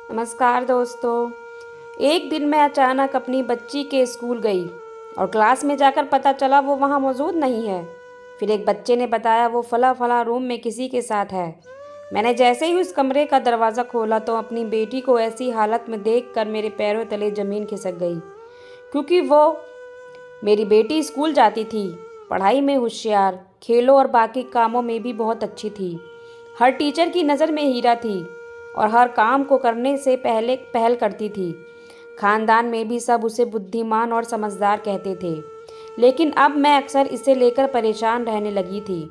नमस्कार दोस्तों। एक दिन मैं अचानक अपनी बच्ची के स्कूल गई और क्लास में जाकर पता चला वो वहाँ मौजूद नहीं है। फिर एक बच्चे ने बताया वो फला फला रूम में किसी के साथ है। मैंने जैसे ही उस कमरे का दरवाज़ा खोला तो अपनी बेटी को ऐसी हालत में देखकर मेरे पैरों तले ज़मीन खिसक गई, क्योंकि वो मेरी बेटी स्कूल जाती थी, पढ़ाई में होशियार, खेलों और बाकी कामों में भी बहुत अच्छी थी। हर टीचर की नज़र में हीरा थी और हर काम को करने से पहले पहल करती थी। खानदान में भी सब उसे बुद्धिमान और समझदार कहते थे। लेकिन अब मैं अक्सर इसे लेकर परेशान रहने लगी थी,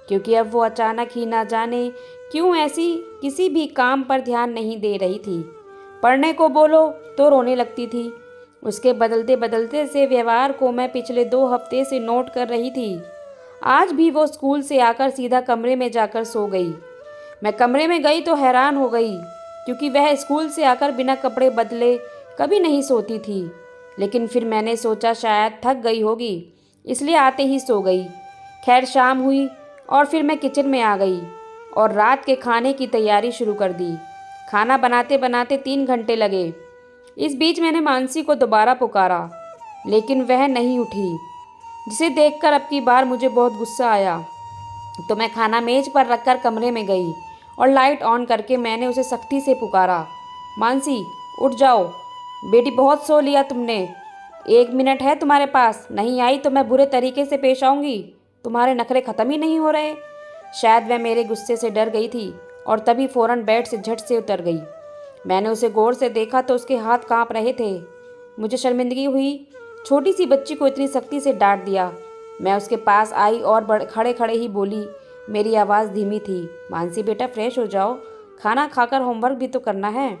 क्योंकि अब वो अचानक ही ना जाने क्यों ऐसी किसी भी काम पर ध्यान नहीं दे रही थी। पढ़ने को बोलो तो रोने लगती थी। उसके बदलते बदलते से व्यवहार को मैं पिछले 2 हफ्ते से नोट कर रही थी। आज भी वो स्कूल से आकर सीधा कमरे में जाकर सो गई। मैं कमरे में गई तो हैरान हो गई, क्योंकि वह स्कूल से आकर बिना कपड़े बदले कभी नहीं सोती थी। लेकिन फिर मैंने सोचा शायद थक गई होगी, इसलिए आते ही सो गई। खैर शाम हुई और फिर मैं किचन में आ गई और रात के खाने की तैयारी शुरू कर दी। खाना बनाते बनाते 3 घंटे लगे। इस बीच मैंने मानसी को दोबारा पुकारा, लेकिन वह नहीं उठी, जिसे देखकर अब की बार मुझे बहुत गुस्सा आया। तो मैं खाना मेज पर रखकर कमरे में गई और लाइट ऑन करके मैंने उसे सख्ती से पुकारा, मानसी उठ जाओ, बेटी बहुत सो लिया तुमने, 1 मिनट है तुम्हारे पास, नहीं आई तो मैं बुरे तरीके से पेश आऊँगी, तुम्हारे नखरे ख़त्म ही नहीं हो रहे। शायद वह मेरे गुस्से से डर गई थी और तभी फ़ौरन बेड से झट से उतर गई। मैंने उसे गौर से देखा तो उसके हाथ काँप रहे थे। मुझे शर्मिंदगी हुई, छोटी सी बच्ची को इतनी सख्ती से डांट दिया। मैं उसके पास आई और खड़े खड़े ही बोली, मेरी आवाज़ धीमी थी, मानसी बेटा फ्रेश हो जाओ, खाना खाकर होमवर्क भी तो करना है।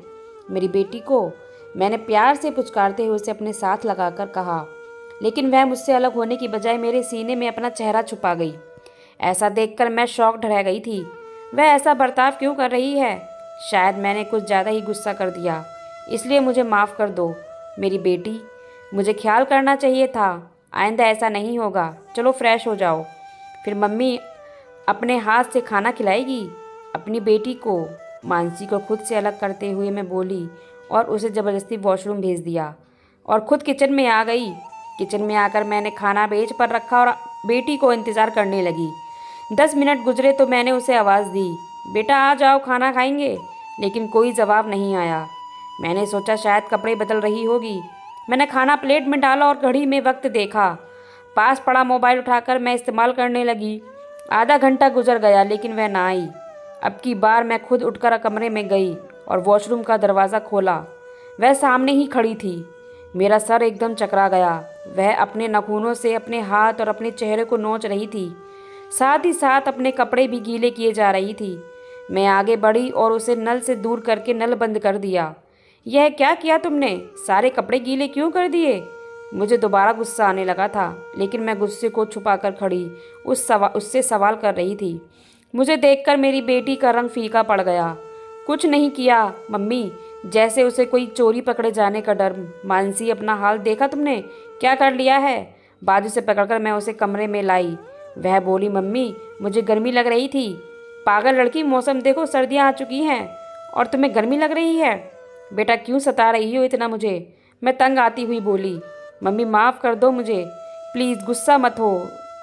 मेरी बेटी को मैंने प्यार से पुचकारते हुए उसे अपने साथ लगाकर कहा, लेकिन वह मुझसे अलग होने की बजाय मेरे सीने में अपना चेहरा छुपा गई। ऐसा देखकर मैं शॉक्ड रह गई थी। वह ऐसा बर्ताव क्यों कर रही है? शायद मैंने कुछ ज़्यादा ही गुस्सा कर दिया, इसलिए मुझे माफ़ कर दो मेरी बेटी, मुझे ख्याल करना चाहिए था, आइंदा ऐसा नहीं होगा, चलो फ्रेश हो जाओ। फिर मम्मी अपने हाथ से खाना खिलाएगी अपनी बेटी को। मानसी को खुद से अलग करते हुए मैं बोली और उसे ज़बरदस्ती वॉशरूम भेज दिया और खुद किचन में आ गई। किचन में आकर मैंने खाना मेज पर रखा और बेटी को इंतज़ार करने लगी। 10 मिनट गुजरे तो मैंने उसे आवाज़ दी, बेटा आ जाओ खाना खाएंगे, लेकिन कोई जवाब नहीं आया। मैंने सोचा शायद कपड़े बदल रही होगी। मैंने खाना प्लेट में डाला और घड़ी में वक्त देखा। पास पड़ा मोबाइल उठाकर मैं इस्तेमाल करने लगी। आधा घंटा गुजर गया, लेकिन वह ना आई। अब की बार मैं खुद उठकर कमरे में गई और वॉशरूम का दरवाज़ा खोला। वह सामने ही खड़ी थी। मेरा सर एकदम चकरा गया। वह अपने नाखूनों से अपने हाथ और अपने चेहरे को नोच रही थी, साथ ही साथ अपने कपड़े भी गीले किए जा रही थी। मैं आगे बढ़ी और उसे नल से दूर करके नल बंद कर दिया। यह क्या किया तुमने? सारे कपड़े गीले क्यों कर दिए? मुझे दोबारा गुस्सा आने लगा था, लेकिन मैं गुस्से को छुपाकर खड़ी उससे सवाल कर रही थी। मुझे देखकर मेरी बेटी का रंग फीका पड़ गया। कुछ नहीं किया मम्मी, जैसे उसे कोई चोरी पकड़े जाने का डर। मानसी अपना हाल देखा तुमने, क्या कर लिया है? बाजू से पकड़कर मैं उसे कमरे में लाई। वह बोली, मम्मी मुझे गर्मी लग रही थी। पागल लड़की, मौसम देखो, सर्दियाँ आ चुकी हैं और तुम्हें गर्मी लग रही है। बेटा क्यों सता रही हो इतना मुझे? मैं तंग आती हुई बोली। मम्मी माफ़ कर दो मुझे, प्लीज़ गुस्सा मत हो।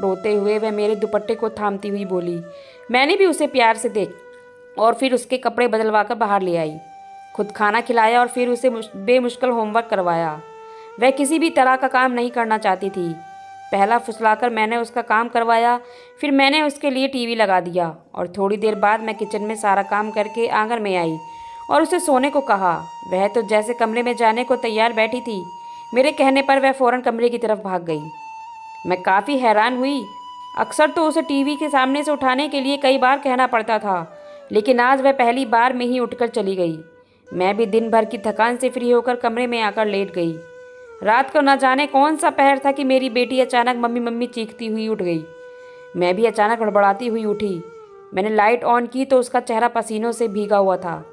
रोते हुए वह मेरे दुपट्टे को थामती हुई बोली। मैंने भी उसे प्यार से देख और फिर उसके कपड़े बदलवा कर बाहर ले आई। खुद खाना खिलाया और फिर उसे बेमुश्किल होमवर्क करवाया। वह किसी भी तरह का काम नहीं करना चाहती थी। पहला फुसलाकर मैंने उसका काम करवाया, फिर मैंने उसके लिए टीवी लगा दिया और थोड़ी देर बाद मैं किचन में सारा काम करके आंगन में आई और उसे सोने को कहा। वह तो जैसे कमरे में जाने को तैयार बैठी थी। मेरे कहने पर वह फ़ौरन कमरे की तरफ भाग गई। मैं काफ़ी हैरान हुई। अक्सर तो उसे टीवी के सामने से उठाने के लिए कई बार कहना पड़ता था, लेकिन आज वह पहली बार में ही उठकर चली गई। मैं भी दिन भर की थकान से फ्री होकर कमरे में आकर लेट गई। रात को न जाने कौन सा पहर था कि मेरी बेटी अचानक मम्मी मम्मी चीखती हुई उठ गई। मैं भी अचानक हड़बड़ाती हुई उठी। मैंने लाइट ऑन की तो उसका चेहरा पसीनों से भीगा हुआ था।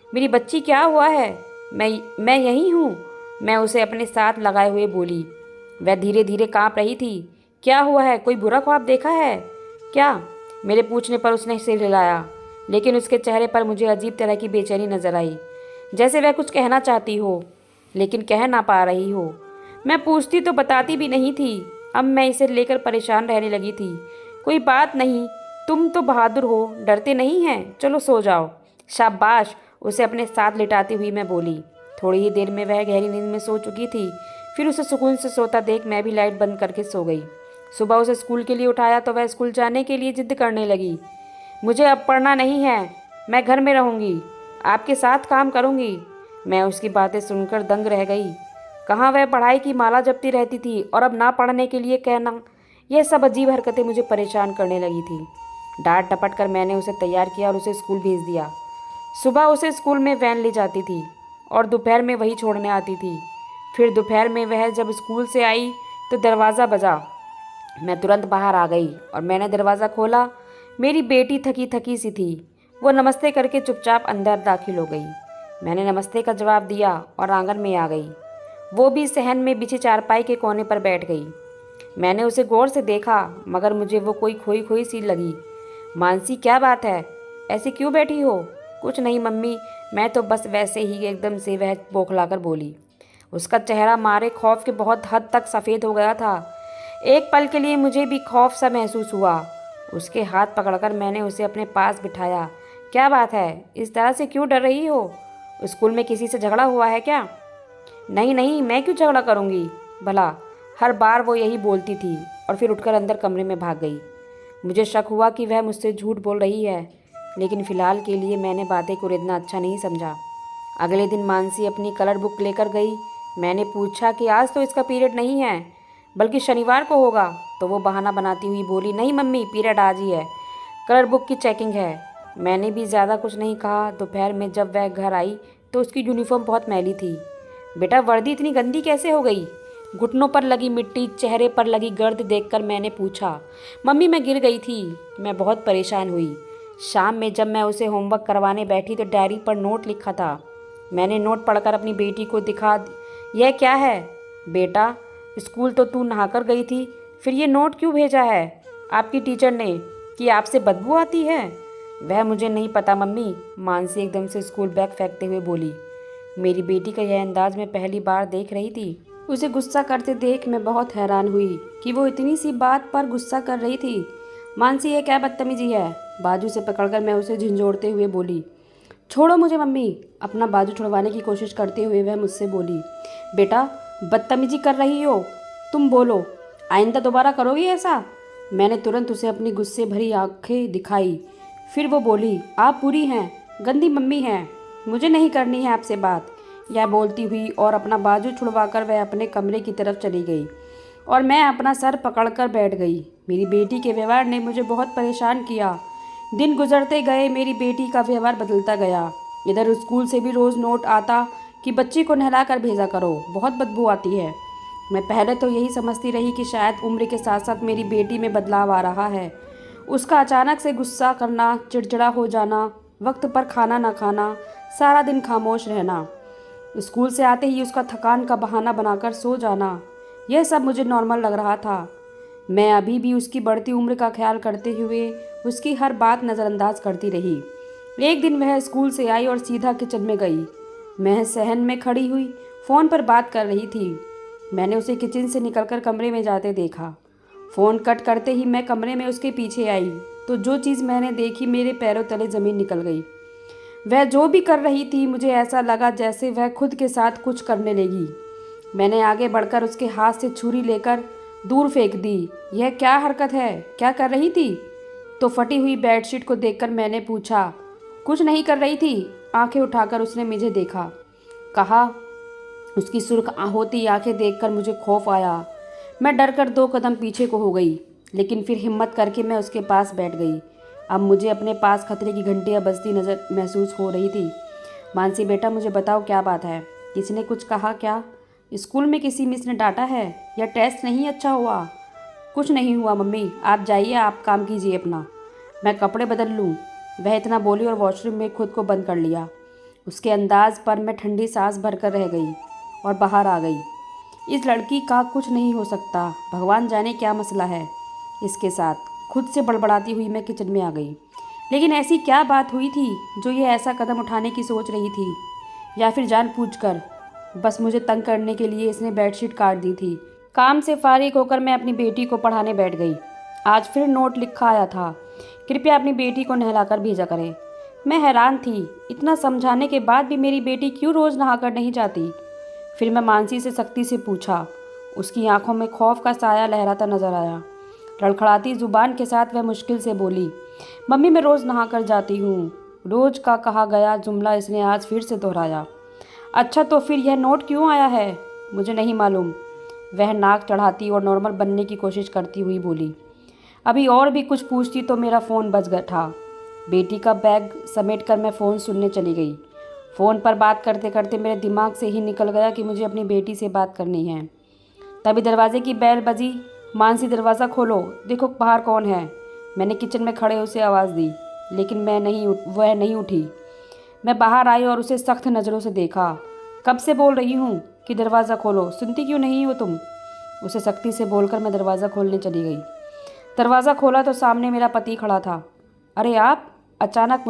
मेरी बच्ची क्या हुआ है? मैं यहीं हूँ, मैं उसे अपने साथ लगाए हुए बोली। वह धीरे धीरे काँप रही थी। क्या हुआ है? कोई बुरा ख्वाब देखा है क्या? मेरे पूछने पर उसने सिर हिलाया, लेकिन उसके चेहरे पर मुझे अजीब तरह की बेचैनी नजर आई, जैसे वह कुछ कहना चाहती हो लेकिन कह ना पा रही हो। मैं पूछती तो बताती भी नहीं थी। अब मैं इसे लेकर परेशान रहने लगी थी। कोई बात नहीं, तुम तो बहादुर हो, डरते नहीं हैं, चलो सो जाओ। शाबाश, उसे अपने साथ लिटाती हुई मैं बोली। थोड़ी ही देर में वह गहरी नींद में सो चुकी थी। फिर उसे सुकून से सोता देख मैं भी लाइट बंद करके सो गई। सुबह उसे स्कूल के लिए उठाया तो वह स्कूल जाने के लिए जिद करने लगी। मुझे अब पढ़ना नहीं है, मैं घर में रहूँगी, आपके साथ काम करूँगी। मैं उसकी बातें सुनकर दंग रह गई। कहाँ वह पढ़ाई की माला जपती रहती थी और अब ना पढ़ने के लिए कहना, यह सब अजीब हरकतें मुझे परेशान करने लगी थी। डांट डपट कर मैंने उसे तैयार किया और उसे स्कूल भेज दिया। सुबह उसे स्कूल में वैन ले जाती थी और दोपहर में वही छोड़ने आती थी। फिर दोपहर में वह जब स्कूल से आई तो दरवाज़ा बजा। मैं तुरंत बाहर आ गई और मैंने दरवाज़ा खोला। मेरी बेटी थकी थकी सी थी। वो नमस्ते करके चुपचाप अंदर दाखिल हो गई। मैंने नमस्ते का जवाब दिया और आंगन में आ गई। वो भी सहन में बिछी चारपाई के कोने पर बैठ गई। मैंने उसे गौर से देखा मगर मुझे वो कोई खोई खोई सी लगी। मानसी, क्या बात है, ऐसे क्यों बैठी हो? कुछ नहीं मम्मी, मैं तो बस वैसे ही। एकदम से वह बौखलाकर बोली। उसका चेहरा मारे खौफ के बहुत हद तक सफ़ेद हो गया था। एक पल के लिए मुझे भी खौफ सा महसूस हुआ। उसके हाथ पकड़कर मैंने उसे अपने पास बिठाया। क्या बात है, इस तरह से क्यों डर रही हो? स्कूल में किसी से झगड़ा हुआ है क्या? नहीं नहीं, मैं क्यों झगड़ा करूँगी भला? हर बार वो यही बोलती थी और फिर उठकर अंदर कमरे में भाग गई। मुझे शक हुआ कि वह मुझसे झूठ बोल रही है, लेकिन फ़िलहाल के लिए मैंने बातें को इतना अच्छा नहीं समझा। अगले दिन मानसी अपनी कलर बुक लेकर गई। मैंने पूछा कि आज तो इसका पीरियड नहीं है बल्कि शनिवार को होगा, तो वो बहाना बनाती हुई बोली, नहीं मम्मी, पीरियड आज ही है, कलर बुक की चेकिंग है। मैंने भी ज़्यादा कुछ नहीं कहा। दोपहर में जब वह घर आई तो उसकी यूनिफॉर्म बहुत मैली थी। बेटा, वर्दी इतनी गंदी कैसे हो गई? घुटनों पर लगी मिट्टी, चेहरे पर लगी गर्द देखकर मैंने पूछा। मम्मी, मैं गिर गई थी, मैं बहुत परेशान हुई। शाम में जब मैं उसे होमवर्क करवाने बैठी तो डायरी पर नोट लिखा था। मैंने नोट पढ़कर अपनी बेटी को दिखा। यह क्या है बेटा? स्कूल तो तू नहाकर गई थी, फिर ये नोट क्यों भेजा है आपकी टीचर ने कि आपसे बदबू आती है? वह मुझे नहीं पता मम्मी, मानसी एकदम से स्कूल बैग फेंकते हुए बोली। मेरी बेटी का यह अंदाज मैं पहली बार देख रही थी। उसे गुस्सा करते देख मैं बहुत हैरान हुई कि वो इतनी सी बात पर गुस्सा कर रही थी। मानसी, ये क्या बदतमीजी है? बाजू से पकड़कर मैं उसे झंझोड़ते हुए बोली। छोड़ो मुझे मम्मी। अपना बाजू छुड़वाने की कोशिश करते हुए वह मुझसे बोली। बेटा, बदतमीजी कर रही हो, तुम बोलो, आइंदा दोबारा करोगी ऐसा? मैंने तुरंत उसे अपनी गुस्से भरी आंखें दिखाई। फिर वो बोली, आप बुरी हैं, गंदी मम्मी हैं, मुझे नहीं करनी है आपसे बात। यह बोलती हुई और अपना बाजू छुड़वाकर वह अपने कमरे की तरफ चली गई और मैं अपना सर पकड़कर बैठ गई। मेरी बेटी के व्यवहार ने मुझे बहुत परेशान किया। दिन गुजरते गए, मेरी बेटी का व्यवहार बदलता गया। इधर स्कूल से भी रोज़ नोट आता कि बच्ची को नहला कर भेजा करो, बहुत बदबू आती है। मैं पहले तो यही समझती रही कि शायद उम्र के साथ साथ मेरी बेटी में बदलाव आ रहा है। उसका अचानक से गुस्सा करना, चिड़चिड़ा हो जाना, वक्त पर खाना ना खाना, सारा दिन खामोश रहना, स्कूल से आते ही उसका थकान का बहाना बनाकर सो जाना, यह सब मुझे नॉर्मल लग रहा था। मैं अभी भी उसकी बढ़ती उम्र का ख्याल करते हुए उसकी हर बात नज़रअंदाज करती रही। एक दिन वह स्कूल से आई और सीधा किचन में गई। मैं सहन में खड़ी हुई फ़ोन पर बात कर रही थी। मैंने उसे किचन से निकलकर कमरे में जाते देखा। फ़ोन कट करते ही मैं कमरे में उसके पीछे आई तो जो चीज़ मैंने देखी, मेरे पैरों तले ज़मीन निकल गई। वह जो भी कर रही थी, मुझे ऐसा लगा जैसे वह खुद के साथ कुछ करने लगी। मैंने आगे बढ़कर उसके हाथ से छुरी लेकर दूर फेंक दी। यह क्या हरकत है, क्या कर रही थी? तो फटी हुई बेडशीट को देखकर मैंने पूछा। कुछ नहीं कर रही थी। आंखें उठाकर उसने मुझे देखा, कहा। उसकी सुर्ख होती आंखें देखकर मुझे खौफ आया। मैं डर कर 2 कदम पीछे को हो गई, लेकिन फिर हिम्मत करके मैं उसके पास बैठ गई। अब मुझे अपने पास खतरे की घंटियाँ बजती नज़र महसूस हो रही थी। मानसी बेटा, मुझे बताओ क्या बात है? किसी ने कुछ कहा क्या? स्कूल में किसी मिस ने डांटा है या टेस्ट नहीं अच्छा हुआ? कुछ नहीं हुआ मम्मी, आप जाइए, आप काम कीजिए अपना, मैं कपड़े बदल लूँ। वह इतना बोली और वॉशरूम में खुद को बंद कर लिया। उसके अंदाज पर मैं ठंडी सांस भरकर रह गई और बाहर आ गई। इस लड़की का कुछ नहीं हो सकता, भगवान जाने क्या मसला है इसके साथ। खुद से बड़बड़ाती हुई मैं किचन में आ गई। लेकिन ऐसी क्या बात हुई थी जो ये ऐसा कदम उठाने की सोच रही थी? या फिर जानबूझकर। बस मुझे तंग करने के लिए इसने बेडशीट काट दी थी। काम से फारिग होकर मैं अपनी बेटी को पढ़ाने बैठ गई। आज फिर नोट लिखा आया था, कृपया अपनी बेटी को नहलाकर भेजा करें। मैं हैरान थी, इतना समझाने के बाद भी मेरी बेटी क्यों रोज़ नहाकर नहीं जाती। फिर मैं मानसी से सख्ती से पूछा। उसकी आंखों में खौफ का साया लहराता नजर आया। लड़खड़ाती जुबान के साथ वह मुश्किल से बोली, मम्मी मैं रोज़ नहाकर जाती हूँ। रोज़ का कहा गया जुमला इसने आज फिर से दोहराया। अच्छा तो फिर यह नोट क्यों आया है? मुझे नहीं मालूम, वह नाक चढ़ाती और नॉर्मल बनने की कोशिश करती हुई बोली। अभी और भी कुछ पूछती तो मेरा फ़ोन बज गया था। बेटी का बैग समेटकर मैं फ़ोन सुनने चली गई। फ़ोन पर बात करते करते मेरे दिमाग से ही निकल गया कि मुझे अपनी बेटी से बात करनी है। तभी दरवाजे की बेल बजी। मानसी दरवाज़ा खोलो, देखो बाहर कौन है। मैंने किचन में खड़े उसे आवाज़ दी, लेकिन वह नहीं उठी। मैं बाहर आई और उसे सख्त नज़रों से देखा। कब से बोल रही हूँ कि दरवाज़ा खोलो, सुनती क्यों नहीं हो तुम? उसे सख्ती से बोलकर मैं दरवाज़ा खोलने चली गई। दरवाज़ा खोला तो सामने मेरा पति खड़ा था। अरे आप? अचानक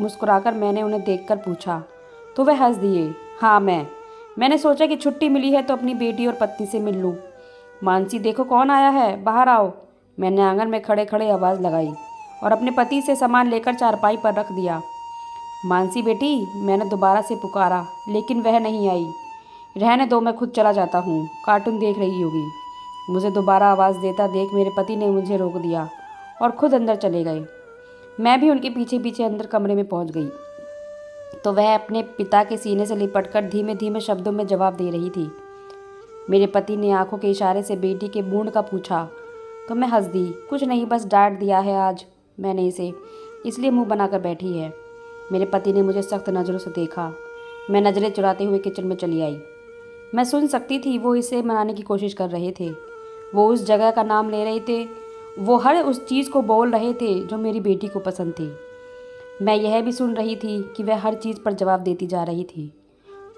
मुस्कुराकर मैंने उन्हें देखकर पूछा तो वह हंस दिए। हाँ मैंने सोचा कि छुट्टी मिली है तो अपनी बेटी और पत्नी से मिल लूँ। मानसी देखो कौन आया है, बाहर आओ। मैंने आंगन में खड़े खड़े आवाज़ लगाई और अपने पति से सामान लेकर चारपाई पर रख दिया। मानसी बेटी, मैंने दोबारा से पुकारा, लेकिन वह नहीं आई। रहने दो, मैं खुद चला जाता हूँ, कार्टून देख रही होगी। मुझे दोबारा आवाज़ देता देख मेरे पति ने मुझे रोक दिया और खुद अंदर चले गए। मैं भी उनके पीछे पीछे अंदर कमरे में पहुँच गई तो वह अपने पिता के सीने से लिपटकर धीमे धीमे शब्दों में जवाब दे रही थी। मेरे पति ने आंखों के इशारे से बेटी के बूढ़ का पूछा तो मैं हंस दी। कुछ नहीं, बस डांट दिया है आज मैंने इसे, इसलिए मुंह बनाकर बैठी है। मेरे पति ने मुझे सख्त नज़रों से देखा। मैं नज़रें चुराते हुए किचन में चली आई। मैं सुन सकती थी वो इसे मनाने की कोशिश कर रहे थे। वो उस जगह का नाम ले रहे थे। वो हर उस चीज़ को बोल रहे थे जो मेरी बेटी को पसंद थी। मैं यह भी सुन रही थी कि वह हर चीज़ पर जवाब देती जा रही थी।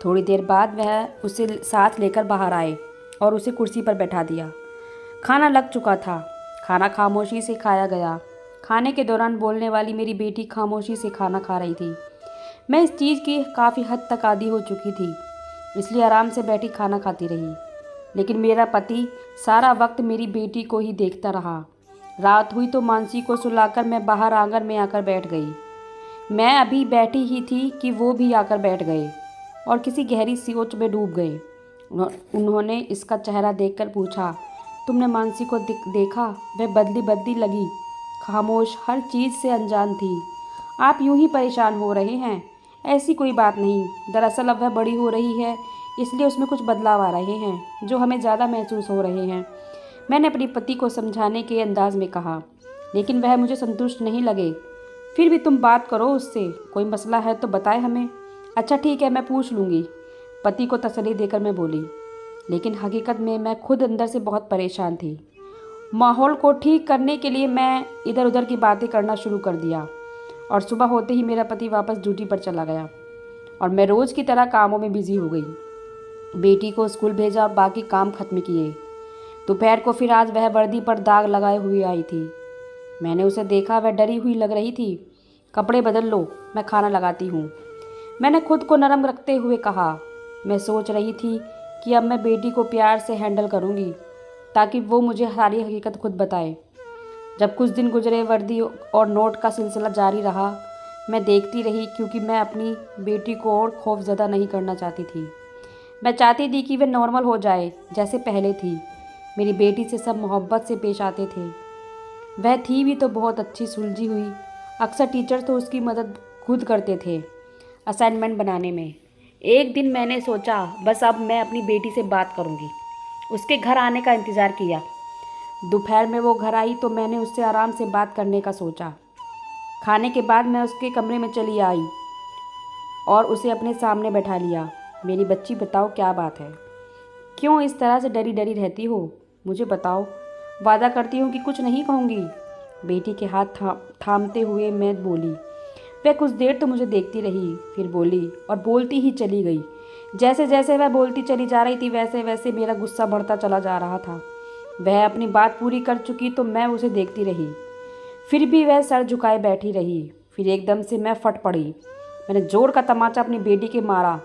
थोड़ी देर बाद वह उसे साथ लेकर बाहर आए और उसे कुर्सी पर बैठा दिया। खाना लग चुका था। खाना खामोशी से खाया गया। खाने के दौरान बोलने वाली मेरी बेटी खामोशी से खाना खा रही थी। मैं इस चीज़ की काफ़ी हद तक आदी हो चुकी थी, इसलिए आराम से बैठी खाना खाती रही। लेकिन मेरा पति सारा वक्त मेरी बेटी को ही देखता रहा। रात हुई तो मानसी को सुलाकर मैं बाहर आंगन में आकर बैठ गई। मैं अभी बैठी ही थी कि वो भी आकर बैठ गए और किसी गहरी सोच में डूब गए। उन्होंने इसका चेहरा देखकर पूछा, तुमने मानसी को देखा? वह बदली बदली लगी, खामोश, हर चीज़ से अनजान थी। आप यूं ही परेशान हो रहे हैं, ऐसी कोई बात नहीं। दरअसल अब वह बड़ी हो रही है, इसलिए उसमें कुछ बदलाव आ रहे हैं जो हमें ज़्यादा महसूस हो रहे हैं। मैंने अपने पति को समझाने के अंदाज में कहा, लेकिन वह मुझे संतुष्ट नहीं लगे। फिर भी तुम बात करो उससे, कोई मसला है तो बताए हमें। अच्छा ठीक है, मैं पूछ लूँगी, पति को तसल्ली देकर मैं बोली। लेकिन हकीकत में मैं खुद अंदर से बहुत परेशान थी। माहौल को ठीक करने के लिए मैं इधर उधर की बातें करना शुरू कर दिया और सुबह होते ही मेरा पति वापस ड्यूटी पर चला गया और मैं रोज़ की तरह कामों में बिजी हो गई। बेटी को स्कूल भेजा और बाकी काम खत्म किए। दोपहर को फिर आज वह वर्दी पर दाग लगाए हुए आई थी। मैंने उसे देखा, वह डरी हुई लग रही थी। कपड़े बदल लो, मैं खाना लगाती हूँ, मैंने खुद को नरम रखते हुए कहा। मैं सोच रही थी कि अब मैं बेटी को प्यार से हैंडल करूँगी ताकि वो मुझे सारी हकीकत खुद बताए। जब कुछ दिन गुजरे, वर्दी और नोट का सिलसिला जारी रहा। मैं देखती रही क्योंकि मैं अपनी बेटी को और खौफज़दा नहीं करना चाहती थी। मैं चाहती थी कि वह नॉर्मल हो जाए जैसे पहले थी। मेरी बेटी से सब मोहब्बत से पेश आते थे। वह थी भी तो बहुत अच्छी, सुलझी हुई। अक्सर टीचर तो उसकी मदद खुद करते थे असाइनमेंट बनाने में। एक दिन मैंने सोचा बस अब मैं अपनी बेटी से बात करूँगी। उसके घर आने का इंतज़ार किया। दोपहर में वो घर आई तो मैंने उससे आराम से बात करने का सोचा। खाने के बाद मैं उसके कमरे में चली आई और उसे अपने सामने बैठा लिया। मेरी बच्ची, बताओ क्या बात है? क्यों इस तरह से डरी डरी रहती हो? मुझे बताओ, वादा करती हूँ कि कुछ नहीं कहूँगी। बेटी के हाथ थामते हुए मैं बोली। वह कुछ देर तो मुझे देखती रही, फिर बोली और बोलती ही चली गई। जैसे जैसे वह बोलती चली जा रही थी वैसे वैसे मेरा गुस्सा बढ़ता चला जा रहा था। वह अपनी बात पूरी कर चुकी तो मैं उसे देखती रही, फिर भी वह सर झुकाए बैठी रही। फिर एकदम से मैं फट पड़ी। मैंने जोर का तमाचा अपनी बेटी के मारा।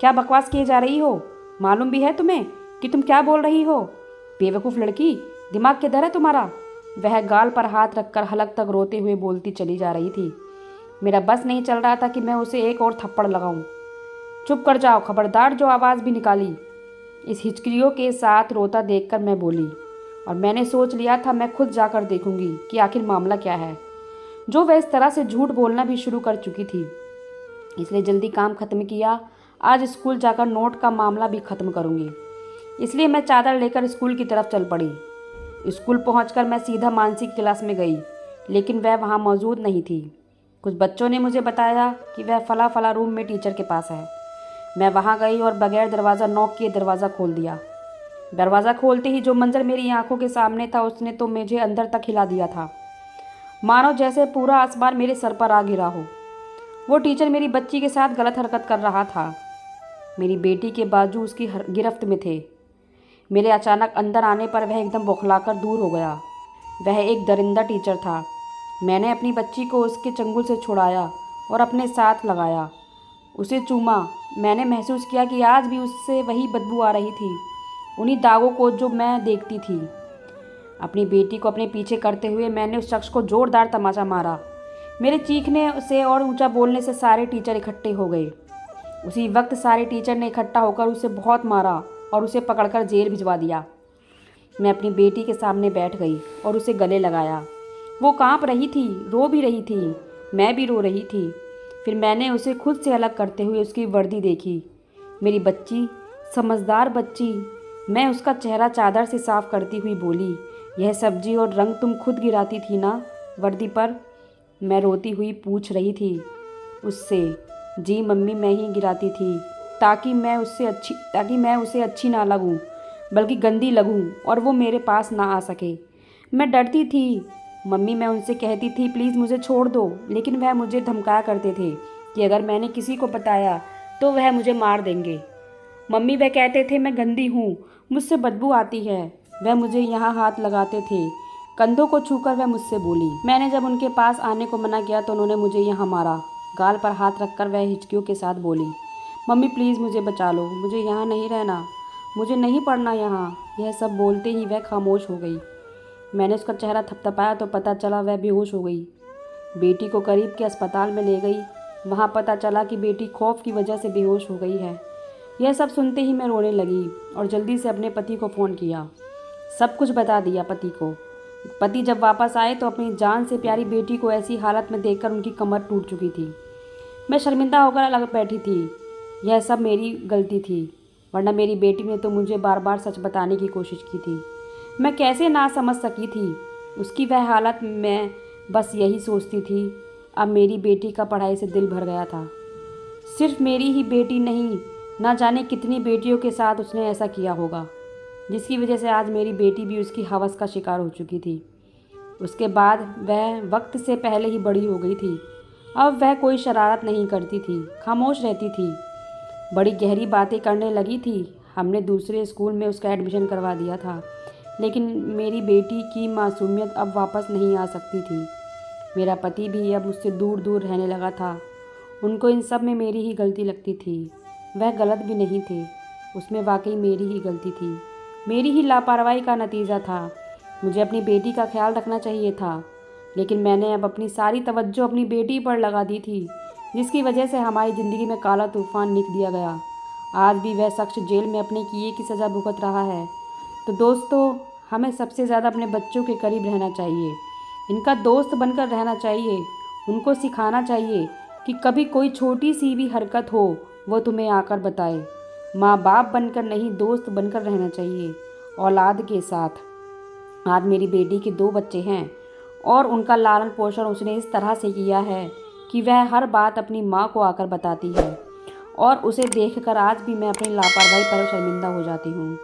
क्या बकवास किए जा रही हो? मालूम भी है तुम्हें कि तुम क्या बोल रही हो? बेवकूफ़ लड़की, दिमाग किधर है तुम्हारा? वह गाल पर हाथ रखकर हलक तक रोते हुए बोलती चली जा रही थी। मेरा बस नहीं चल रहा था कि मैं उसे एक और थप्पड़ लगाऊं। चुप कर जाओ, खबरदार जो आवाज़ भी निकाली। इस हिचकियों के साथ रोता देखकर मैं बोली, और मैंने सोच लिया था मैं खुद जाकर देखूंगी कि आखिर मामला क्या है। जो वह इस तरह से झूठ बोलना भी शुरू कर चुकी थी, इसलिए जल्दी काम खत्म किया। आज स्कूल जाकर नोट का मामला भी खत्म करूंगी। इसलिए मैं चादर लेकर स्कूल की तरफ चल पड़ी। स्कूल पहुंचकर मैं सीधा मानसी की क्लास में गई, लेकिन वह वहां मौजूद नहीं थी। कुछ बच्चों ने मुझे बताया कि वह फला फला रूम में टीचर के पास है। मैं वहां गई और बगैर दरवाज़ा नॉक किए दरवाज़ा खोल दिया। दरवाज़ा खोलते ही जो मंजर मेरी आंखों के सामने था, उसने तो मुझे अंदर तक हिला दिया था, मानो जैसे पूरा आसमान मेरे सर पर आ गिरा हो। वो टीचर मेरी बच्ची के साथ गलत हरकत कर रहा था। मेरी बेटी के बाजू उसकी गिरफ्त में थे। मेरे अचानक अंदर आने पर वह एकदम बौखलाकर दूर हो गया। वह एक दरिंदा टीचर था। मैंने अपनी बच्ची को उसके चंगुल से छुड़ाया और अपने साथ लगाया, उसे चूमा। मैंने महसूस किया कि आज भी उससे वही बदबू आ रही थी, उन्हीं दागों को जो मैं देखती थी। अपनी बेटी को अपने पीछे करते हुए मैंने उस शख्स को जोरदार तमाचा मारा। मेरे चीखने से और ऊंचा बोलने से सारे टीचर इकट्ठे हो गए। उसी वक्त सारे टीचर ने इकट्ठा होकर उसे बहुत मारा और उसे पकड़कर जेल भिजवा दिया। मैं अपनी बेटी के सामने बैठ गई और उसे गले लगाया। वो कांप रही थी, रो भी रही थी, मैं भी रो रही थी। फिर मैंने उसे खुद से अलग करते हुए उसकी वर्दी देखी। मेरी बच्ची, समझदार बच्ची। मैं उसका चेहरा चादर से साफ करती हुई बोली, यह सब्जी और रंग तुम खुद गिराती थी ना वर्दी पर? मैं रोती हुई पूछ रही थी उससे। जी मम्मी, मैं ही गिराती थी, ताकि मैं उसे अच्छी ना लगूं, बल्कि गंदी लगूं और वो मेरे पास ना आ सके। मैं डरती थी मम्मी। मैं उनसे कहती थी प्लीज़ मुझे छोड़ दो, लेकिन वह मुझे धमकाया करते थे कि अगर मैंने किसी को बताया तो वह मुझे मार देंगे। मम्मी, वह कहते थे मैं गंदी हूँ, मुझसे बदबू आती है। वह मुझे यहाँ हाथ लगाते थे। कंधों को छूकर वह मुझसे बोली। मैंने जब उनके पास आने को मना किया तो उन्होंने मुझे यहाँ मारा। गाल पर हाथ रखकर वह हिचकियों के साथ बोली, मम्मी प्लीज़ मुझे बचा लो, मुझे यहाँ नहीं रहना, मुझे नहीं पढ़ना यहाँ। यह सब बोलते ही वह खामोश हो गई। मैंने उसका चेहरा थपथपाया तो पता चला वह बेहोश हो गई। बेटी को करीब के अस्पताल में ले गई। वहाँ पता चला कि बेटी खौफ की वजह से बेहोश हो गई है। यह सब सुनते ही मैं रोने लगी और जल्दी से अपने पति को फ़ोन किया। सब कुछ बता दिया पति को। पति जब वापस आए तो अपनी जान से प्यारी बेटी को ऐसी हालत में देखकर उनकी कमर टूट चुकी थी। मैं शर्मिंदा होकर अलग बैठी थी। यह सब मेरी गलती थी, वरना मेरी बेटी ने तो मुझे बार बार सच बताने की कोशिश की थी। मैं कैसे ना समझ सकी थी उसकी वह हालत। मैं बस यही सोचती थी। अब मेरी बेटी का पढ़ाई से दिल भर गया था। सिर्फ मेरी ही बेटी नहीं, ना जाने कितनी बेटियों के साथ उसने ऐसा किया होगा, जिसकी वजह से आज मेरी बेटी भी उसकी हवस का शिकार हो चुकी थी। उसके बाद वह वक्त से पहले ही बड़ी हो गई थी। अब वह कोई शरारत नहीं करती थी, खामोश रहती थी, बड़ी गहरी बातें करने लगी थी। हमने दूसरे स्कूल में उसका एडमिशन करवा दिया था, लेकिन मेरी बेटी की मासूमियत अब वापस नहीं आ सकती थी। मेरा पति भी अब मुझसे दूर दूर रहने लगा था। उनको इन सब में मेरी ही गलती लगती थी। वह गलत भी नहीं थे, उसमें वाकई मेरी ही गलती थी, मेरी ही लापरवाही का नतीजा था। मुझे अपनी बेटी का ख्याल रखना चाहिए था, लेकिन मैंने अब अपनी सारी तवज्जो अपनी बेटी पर लगा दी थी, जिसकी वजह से हमारी ज़िंदगी में काला तूफान लिख दिया गया। आज भी वह शख्स जेल में अपने किए की सज़ा भुगत रहा है। तो दोस्तों, हमें सबसे ज़्यादा अपने बच्चों के करीब रहना चाहिए, इनका दोस्त बनकर रहना चाहिए। उनको सिखाना चाहिए कि कभी कोई छोटी सी भी हरकत हो वो तुम्हें आकर बताए। माँ बाप बनकर नहीं, दोस्त बनकर रहना चाहिए औलाद के साथ। आज मेरी बेटी के 2 बच्चे हैं और उनका लालन पोषण उसने इस तरह से किया है कि वह हर बात अपनी माँ को आकर बताती है, और उसे देखकर आज भी मैं अपनी लापरवाही पर शर्मिंदा हो जाती हूँ।